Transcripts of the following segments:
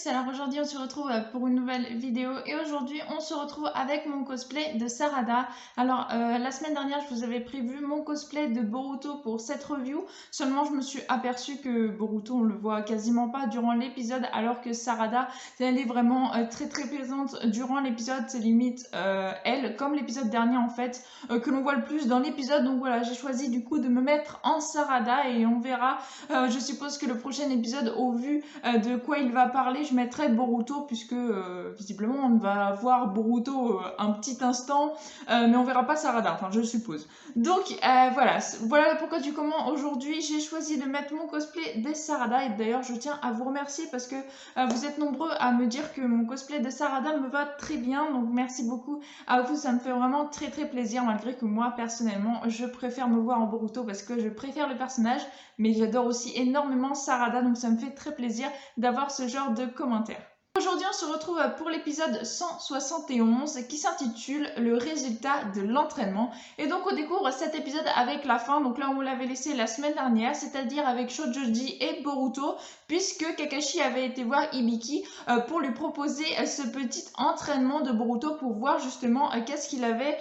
tous, alors aujourd'hui on se retrouve pour une nouvelle vidéo et aujourd'hui on se retrouve avec mon cosplay de Sarada. Alors la semaine dernière je vous avais prévu mon cosplay de Boruto pour cette review, seulement je me suis aperçue que Boruto on le voit quasiment pas durant l'épisode alors que Sarada elle est vraiment très présente durant l'épisode, c'est limite elle, comme l'épisode dernier en fait, que l'on voit le plus dans l'épisode. Donc voilà, j'ai choisi du coup de me mettre en Sarada et on verra, je suppose que le prochain épisode au vu de quoi il va parler, je mettrai Boruto puisque visiblement on va voir Boruto un petit instant, mais on verra pas Sarada, enfin je suppose. Donc voilà pourquoi du comment aujourd'hui j'ai choisi de mettre mon cosplay des Sarada et d'ailleurs je tiens à vous remercier parce que vous êtes nombreux à me dire que mon cosplay de Sarada me va très bien, donc merci beaucoup à vous, ça me fait vraiment très plaisir malgré que moi personnellement je préfère me voir en Boruto parce que je préfère le personnage, mais j'adore aussi énormément Sarada, donc ça me fait très plaisir d'avoir ce genre de commentaires. Aujourd'hui, on se retrouve pour l'épisode 171 qui s'intitule Le résultat de l'entraînement. Et donc, on découvre cet épisode avec la fin. Donc là, on l'avait laissé la semaine dernière, c'est-à-dire avec Shojoji et Boruto, puisque Kakashi avait été voir Hibiki pour lui proposer ce petit entraînement de Boruto pour voir justement qu'est-ce qu'il avait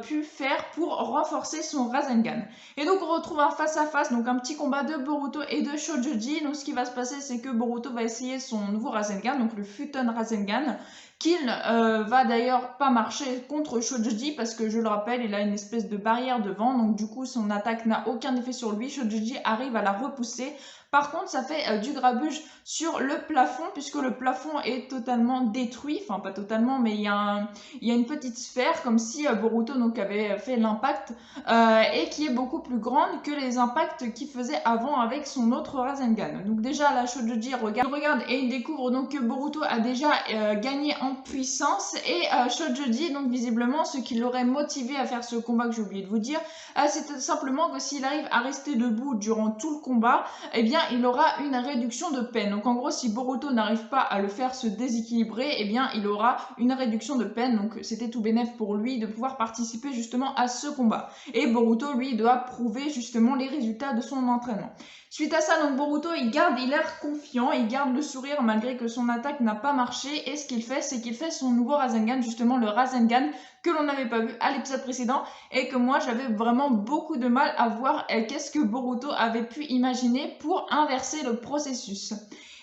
pu faire pour renforcer son Rasengan. Et donc, on retrouve un face-à-face, donc un petit combat de Boruto et de Shojoji. Donc, ce qui va se passer, c'est que Boruto va essayer son nouveau Rasengan, donc le Futon Rasengan, qu'il va d'ailleurs pas marcher contre Shojoji parce que je le rappelle, il a une espèce de barrière devant, donc du coup son attaque n'a aucun effet sur lui. Shojoji arrive à la repousser. Par contre, ça fait du grabuge sur le plafond puisque le plafond est totalement détruit. Enfin, pas totalement, mais il y a une petite sphère comme si Boruto donc, avait fait l'impact et qui est beaucoup plus grande que les impacts qu'il faisait avant avec son autre Rasengan. Donc déjà, là, Shojoji regarde et il découvre donc que Boruto a déjà gagné en puissance et Shojoji, donc visiblement, ce qui l'aurait motivé à faire ce combat que j'ai oublié de vous dire, c'est simplement que s'il arrive à rester debout durant tout le combat, eh bien, il aura une réduction de peine. Donc en gros, si Boruto n'arrive pas à le faire se déséquilibrer, eh bien, il aura une réduction de peine. Donc c'était tout bénef pour lui de pouvoir participer justement à ce combat. Et Boruto, lui, doit prouver justement les résultats de son entraînement. Suite à ça, donc Boruto, il l'air confiant, il garde le sourire malgré que son attaque n'a pas marché. Et ce qu'il fait, c'est qu'il fait son nouveau Rasengan, justement le Rasengan que l'on n'avait pas vu à l'épisode précédent et que moi j'avais vraiment beaucoup de mal à voir qu'est-ce que Boruto avait pu imaginer pour inverser le processus.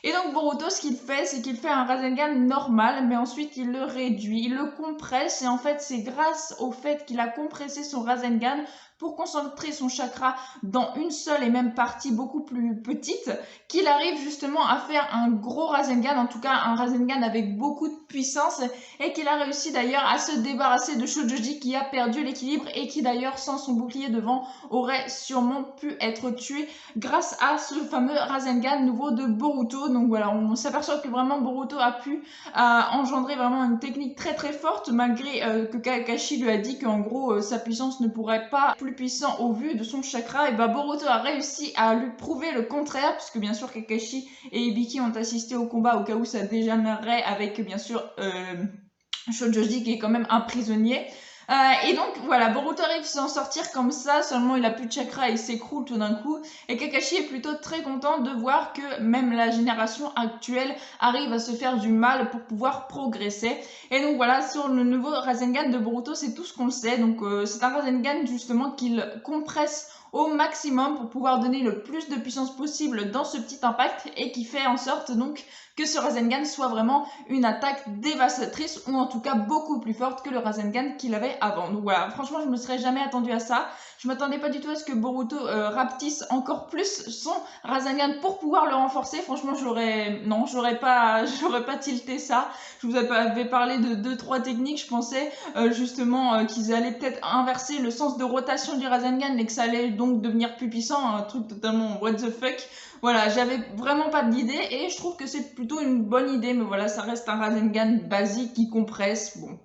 Et donc Boruto, ce qu'il fait, c'est qu'il fait un Rasengan normal, mais ensuite il le réduit, il le compresse, et en fait c'est grâce au fait qu'il a compressé son Rasengan pour concentrer son chakra dans une seule et même partie beaucoup plus petite, qu'il arrive justement à faire un gros Rasengan, en tout cas un Rasengan avec beaucoup de puissance, et qu'il a réussi d'ailleurs à se débarrasser de Shojoji qui a perdu l'équilibre et qui d'ailleurs sans son bouclier devant aurait sûrement pu être tué grâce à ce fameux Rasengan nouveau de Boruto. Donc voilà, on s'aperçoit que vraiment Boruto a pu engendrer vraiment une technique très forte malgré que Kakashi lui a dit qu'en gros sa puissance ne pourrait pas être plus puissant au vu de son chakra. Et bah Boruto a réussi à lui prouver le contraire puisque bien sûr Kakashi et Hibiki ont assisté au combat au cas où ça dégénérerait avec bien sûr Shojoji qui est quand même un prisonnier. Et donc voilà, Boruto arrive à s'en sortir comme ça, seulement il a plus de chakra et il s'écroule tout d'un coup. Et Kakashi est plutôt très content de voir que même la génération actuelle arrive à se faire du mal pour pouvoir progresser. Et donc voilà, sur le nouveau Rasengan de Boruto, c'est tout ce qu'on sait. Donc c'est un Rasengan justement qu'il compresse au maximum pour pouvoir donner le plus de puissance possible dans ce petit impact et qui fait en sorte donc que ce Rasengan soit vraiment une attaque dévastatrice ou en tout cas beaucoup plus forte que le Rasengan qu'il avait avant. Donc voilà, franchement je me serais jamais attendue à ça. Je m'attendais pas du tout à ce que Boruto rapetisse encore plus son Rasengan pour pouvoir le renforcer. Franchement j'aurais pas tilté ça. Je vous avais parlé de 2-3 techniques, je pensais justement qu'ils allaient peut-être inverser le sens de rotation du Rasengan et que ça allait donc devenir plus puissant, un truc totalement what the fuck. Voilà, j'avais vraiment pas d'idée et je trouve que c'est plutôt une bonne idée, mais voilà, ça reste un Rasengan basique qui compresse, bon.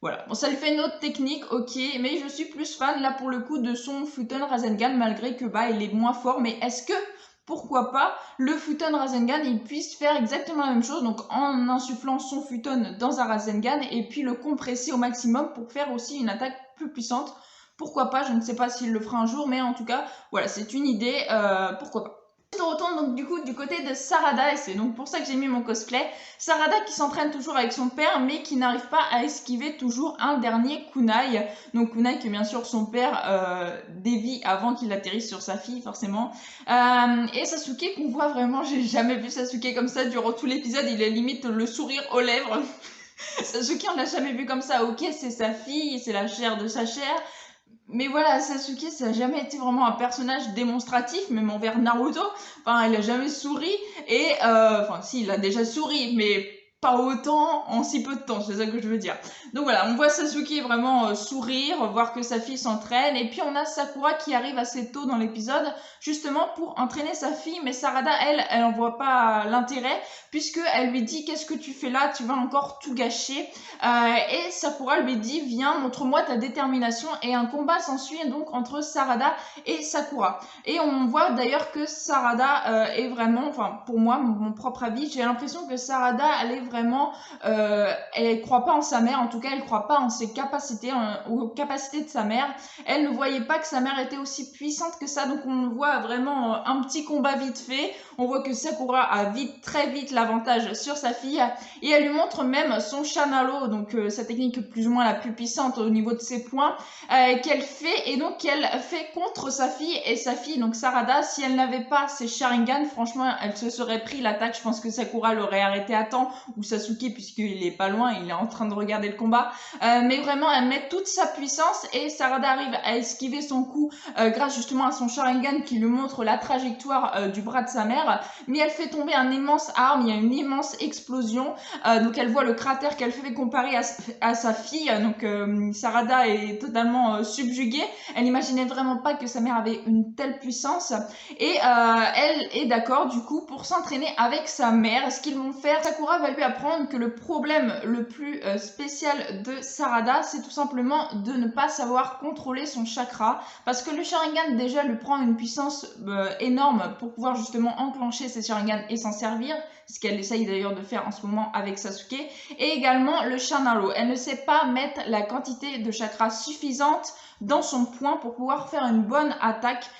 Voilà, bon ça lui fait une autre technique, ok, mais je suis plus fan là pour le coup de son Futon Rasengan malgré que bah il est moins fort, mais est-ce que pourquoi pas le Futon Rasengan il puisse faire exactement la même chose, donc en insufflant son Futon dans un Rasengan et puis le compresser au maximum pour faire aussi une attaque plus puissante. Pourquoi pas, je ne sais pas s'il le fera un jour, mais en tout cas, voilà, c'est une idée, pourquoi pas. On retourne donc du coup du côté de Sarada et c'est donc pour ça que j'ai mis mon cosplay. Sarada qui s'entraîne toujours avec son père mais qui n'arrive pas à esquiver toujours un dernier kunai. Donc kunai que bien sûr son père dévie avant qu'il atterrisse sur sa fille forcément. Et Sasuke qu'on voit vraiment, j'ai jamais vu Sasuke comme ça durant tout l'épisode, il a limite le sourire aux lèvres. Sasuke on l'a jamais vu comme ça, ok c'est sa fille, c'est la chair de sa chair. Mais voilà, Sasuke, ça n'a jamais été vraiment un personnage démonstratif, même envers Naruto. Enfin, il a jamais souri. Et, enfin, si, il a déjà souri, mais pas autant en si peu de temps, c'est ça que je veux dire. Donc voilà, on voit Sasuke vraiment sourire, voir que sa fille s'entraîne. Et puis on a Sakura qui arrive assez tôt dans l'épisode, justement pour entraîner sa fille. Mais Sarada, elle en voit pas l'intérêt, puisqu'elle lui dit « Qu'est-ce que tu fais là? Tu vas encore tout gâcher. » Et Sakura lui dit « Viens, montre-moi ta détermination. » Et un combat s'ensuit donc entre Sarada et Sakura. Et on voit d'ailleurs que Sarada est vraiment, enfin pour moi, mon propre avis, j'ai l'impression que Sarada, elle est vraiment, elle croit pas en sa mère, en tout cas elle croit pas en ses capacités, aux capacités de sa mère. Elle ne voyait pas que sa mère était aussi puissante que ça, donc on voit vraiment un petit combat vite fait. On voit que Sakura a très vite l'avantage sur sa fille et elle lui montre même son Shanalo, donc sa technique plus ou moins la plus puissante au niveau de ses points qu'elle fait et donc qu'elle fait contre sa fille et sa fille, donc Sarada, si elle n'avait pas ses Sharingan, franchement elle se serait pris l'attaque. Je pense que Sakura l'aurait arrêté à temps, ou Sasuke puisqu'il est pas loin, il est en train de regarder le combat, mais vraiment elle met toute sa puissance et Sarada arrive à esquiver son coup grâce justement à son Sharingan qui lui montre la trajectoire du bras de sa mère, mais elle fait tomber un immense arme, il y a une immense explosion, donc elle voit le cratère qu'elle fait comparé à sa fille, donc Sarada est totalement subjuguée, elle n'imaginait vraiment pas que sa mère avait une telle puissance, et elle est d'accord du coup pour s'entraîner avec sa mère. Ce qu'ils vont faire, Sakura va lui apprendre que le problème le plus spécial de Sarada, c'est tout simplement de ne pas savoir contrôler son chakra, parce que le Sharingan déjà lui prend une puissance énorme pour pouvoir justement enclencher ses Sharingan et s'en servir, ce qu'elle essaye d'ailleurs de faire en ce moment avec Sasuke, et également le Shanaro. Elle ne sait pas mettre la quantité de chakra suffisante dans son poing pour pouvoir faire une bonne attaque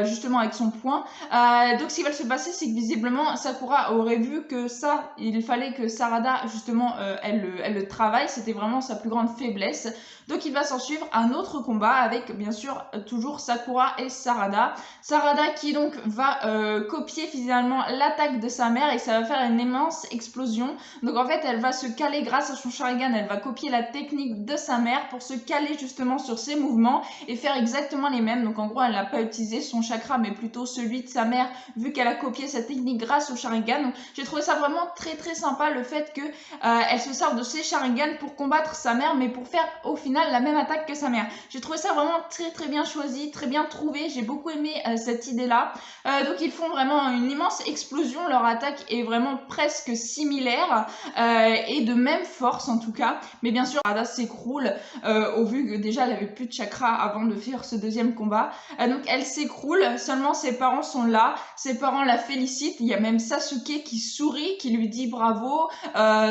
justement avec son poing. Donc ce qui va se passer, c'est que visiblement Sakura aurait vu que ça, il fallait que Sarada justement elle le travaille, c'était vraiment sa plus grande faiblesse. Donc il va s'en suivre un autre combat avec bien sûr toujours Sakura et Sarada. Sarada qui donc va copier finalement l'attaque de sa mère et ça va faire une immense explosion. Donc en fait elle va se caler grâce à son Sharingan, elle va copier la technique de sa mère pour se caler justement sur ses mouvements et faire exactement les mêmes. Donc en gros elle n'a pas utilisé son chakra mais plutôt celui de sa mère vu qu'elle a copié sa technique grâce au Sharingan. Donc j'ai trouvé ça vraiment très très sympa le fait que elle se serve de ses Sharingan pour combattre sa mère mais pour faire au final la même attaque que sa mère. J'ai trouvé ça vraiment très très bien choisi, très bien trouvé, j'ai beaucoup aimé cette idée là. Donc ils font vraiment une immense explosion, leur attaque est vraiment presque similaire et de même force en tout cas, mais bien sûr Sarada s'écroule au vu que déjà elle avait plus de chakra avant de faire ce deuxième combat, donc elle s'écroule, seulement ses parents sont là, ses parents la félicitent, il y a même Sasuke qui sourit, qui lui dit bravo,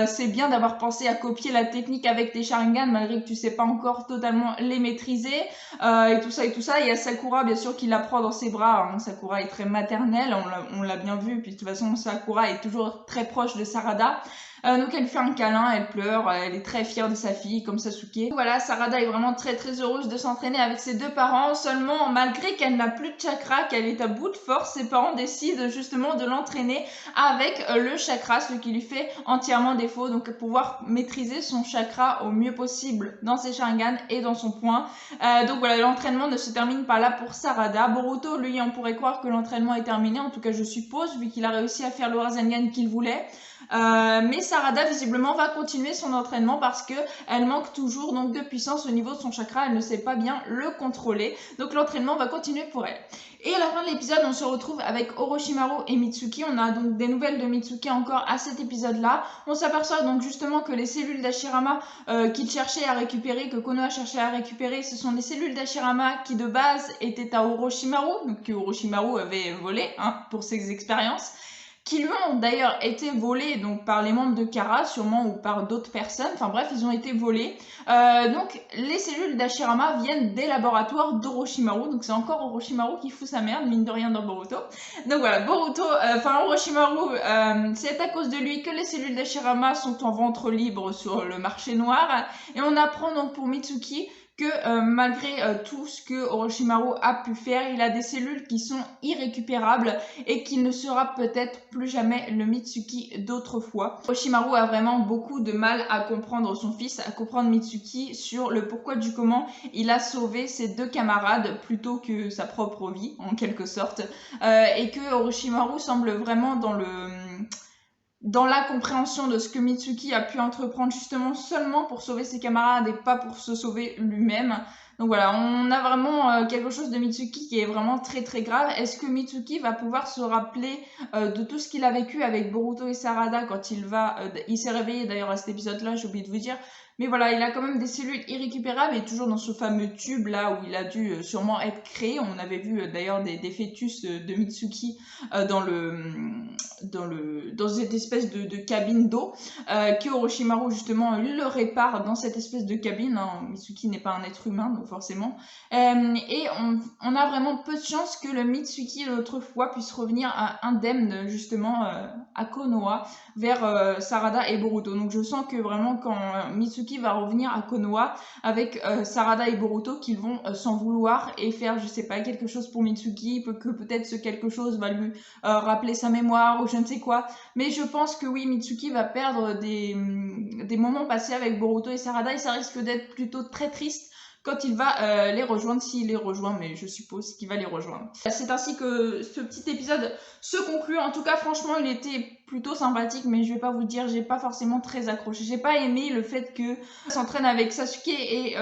c'est bien d'avoir pensé à copier la technique avec tes Sharingan malgré que tu sais pas encore totalement les maîtriser, et tout ça. Il y a Sakura bien sûr qui la prend dans ses bras, hein. Sakura est très maternelle, on l'a bien vu, puis de toute façon Sakura est toujours très proche de Sarada. Donc elle fait un câlin, elle pleure, elle est très fière de sa fille comme Sasuke. Voilà, Sarada est vraiment très très heureuse de s'entraîner avec ses deux parents, seulement malgré qu'elle n'a plus de chakra, qu'elle est à bout de force, ses parents décident justement de l'entraîner avec le chakra, ce qui lui fait entièrement défaut, donc pouvoir maîtriser son chakra au mieux possible dans ses Sharingan et dans son poing. Donc voilà, l'entraînement ne se termine pas là pour Sarada. Boruto, lui, on pourrait croire que l'entraînement est terminé, en tout cas je suppose, vu qu'il a réussi à faire le Rasengan qu'il voulait. Mais Sarada visiblement va continuer son entraînement parce que elle manque toujours donc de puissance au niveau de son chakra, elle ne sait pas bien le contrôler, donc l'entraînement va continuer pour elle. Et à la fin de l'épisode, on se retrouve avec Orochimaru et Mitsuki. On a donc des nouvelles de Mitsuki encore à cet épisode-là. On s'aperçoit donc justement que les cellules d'Hashirama qu'il cherchait à récupérer, que Konoha cherchait à récupérer, ce sont des cellules d'Hashirama qui de base étaient à Orochimaru, donc que Orochimaru avait volé pour ses expériences. qui lui ont d'ailleurs été volés donc par les membres de Kara, sûrement, ou par d'autres personnes. Enfin bref, ils ont été volés. Donc les cellules d'Hashirama viennent des laboratoires d'Orochimaru. Donc c'est encore Orochimaru qui fout sa merde, mine de rien, dans Boruto. Donc voilà, Orochimaru, c'est à cause de lui que les cellules d'Hashirama sont en vente libre sur le marché noir. Et on apprend donc pour Mitsuki que malgré tout ce que Orochimaru a pu faire, il a des cellules qui sont irrécupérables et qu'il ne sera peut-être plus jamais le Mitsuki d'autrefois. Orochimaru a vraiment beaucoup de mal à comprendre son fils, à comprendre Mitsuki sur le pourquoi du comment il a sauvé ses deux camarades plutôt que sa propre vie, en quelque sorte, et que Orochimaru semble vraiment dans la compréhension de ce que Mitsuki a pu entreprendre justement seulement pour sauver ses camarades et pas pour se sauver lui-même. Donc voilà, on a vraiment quelque chose de Mitsuki qui est vraiment très très grave. Est-ce que Mitsuki va pouvoir se rappeler de tout ce qu'il a vécu avec Boruto et Sarada quand il s'est réveillé d'ailleurs à cet épisode-là, j'ai oublié de vous dire. Mais voilà, il a quand même des cellules irrécupérables et toujours dans ce fameux tube là où il a dû sûrement être créé. On avait vu d'ailleurs des fœtus de Mitsuki dans cette espèce de cabine d'eau que Orochimaru justement le répare dans cette espèce de cabine. Hein. Mitsuki n'est pas un être humain donc forcément. Et on a vraiment peu de chance que le Mitsuki l'autre fois puisse revenir indemne justement à Konoha vers Sarada et Boruto. Donc je sens que vraiment quand Mitsuki va revenir à Konoha avec Sarada et Boruto qu'ils vont s'en vouloir et faire je sais pas quelque chose pour Mitsuki, que peut-être ce quelque chose va lui rappeler sa mémoire ou je ne sais quoi. Mais je pense que oui, Mitsuki va perdre des moments passés avec Boruto et Sarada et ça risque d'être plutôt très triste quand il va les rejoindre, s'il les rejoint, mais je suppose qu'il va les rejoindre. C'est ainsi que ce petit épisode se conclut. En tout cas, franchement, il était plutôt sympathique, mais je vais pas vous dire, j'ai pas forcément très accroché. J'ai pas aimé le fait que s'entraîne avec Sasuke et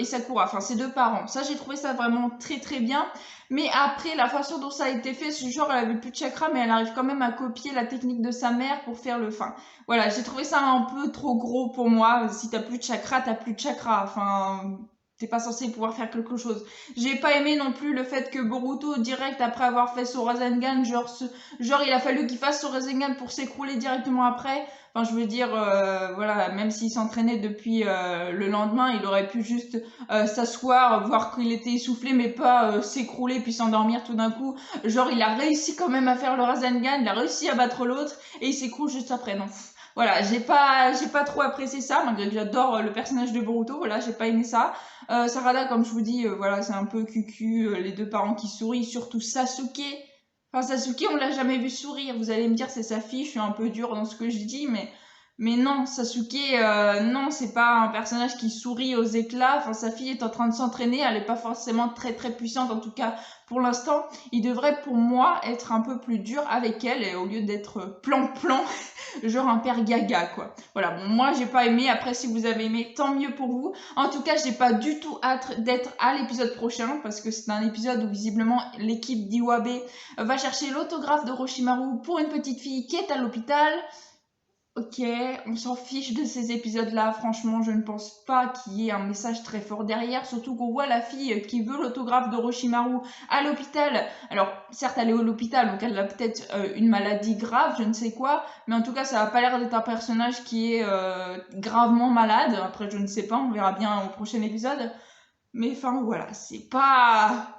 Sakura, enfin ses deux parents. Ça, j'ai trouvé ça vraiment très très bien. Mais après, la façon dont ça a été fait, ce genre, elle avait plus de chakra, mais elle arrive quand même à copier la technique de sa mère pour faire le fin. Voilà, j'ai trouvé ça un peu trop gros pour moi. Si t'as plus de chakra, t'as plus de chakra. Enfin, t'es pas censé pouvoir faire quelque chose. J'ai pas aimé non plus le fait que Boruto, direct après avoir fait son Rasengan, genre il a fallu qu'il fasse son Rasengan pour s'écrouler directement après. Enfin, je veux dire, voilà, même s'il s'entraînait depuis le lendemain, il aurait pu juste s'asseoir, voir qu'il était essoufflé, mais pas s'écrouler puis s'endormir tout d'un coup. Genre, il a réussi quand même à faire le Rasengan, il a réussi à battre l'autre, et il s'écroule juste après. Non. Voilà, j'ai pas trop apprécié ça, malgré que j'adore le personnage de Boruto, voilà, j'ai pas aimé ça. Sarada, comme je vous dis, voilà, c'est un peu cucu, les deux parents qui sourient, surtout Sasuke. Enfin, Sasuke, on l'a jamais vu sourire, vous allez me dire, c'est sa fille, je suis un peu dure dans ce que je dis, mais non, Sasuke, non, c'est pas un personnage qui sourit aux éclats. Enfin, sa fille est en train de s'entraîner, elle est pas forcément très très puissante, en tout cas pour l'instant. Il devrait pour moi être un peu plus dur avec elle, et au lieu d'être plan-plan, genre un père gaga, quoi. Voilà, bon, moi j'ai pas aimé, après si vous avez aimé, tant mieux pour vous. En tout cas, j'ai pas du tout hâte d'être à l'épisode prochain, parce que c'est un épisode où visiblement l'équipe d'Iwabe va chercher l'autographe de Orochimaru pour une petite fille qui est à l'hôpital. Ok, on s'en fiche de ces épisodes-là, franchement, je ne pense pas qu'il y ait un message très fort derrière, surtout qu'on voit la fille qui veut l'autographe d'Orochimaru à l'hôpital. Alors, certes, elle est à l'hôpital, donc elle a peut-être une maladie grave, je ne sais quoi, mais en tout cas, ça n'a pas l'air d'être un personnage qui est gravement malade. Après, je ne sais pas, on verra bien au prochain épisode. Mais enfin, voilà, c'est pas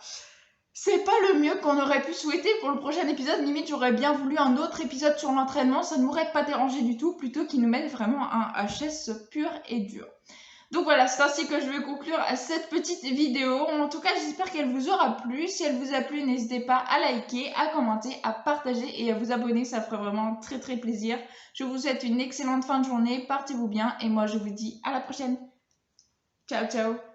le mieux qu'on aurait pu souhaiter pour le prochain épisode. Limite, j'aurais bien voulu un autre épisode sur l'entraînement. Ça ne m'aurait pas dérangé du tout, plutôt qu'il nous mette vraiment un HS pur et dur. Donc voilà, c'est ainsi que je vais conclure cette petite vidéo. En tout cas, j'espère qu'elle vous aura plu. Si elle vous a plu, n'hésitez pas à liker, à commenter, à partager et à vous abonner. Ça ferait vraiment très très plaisir. Je vous souhaite une excellente fin de journée. Portez-vous bien et moi, je vous dis à la prochaine. Ciao, ciao.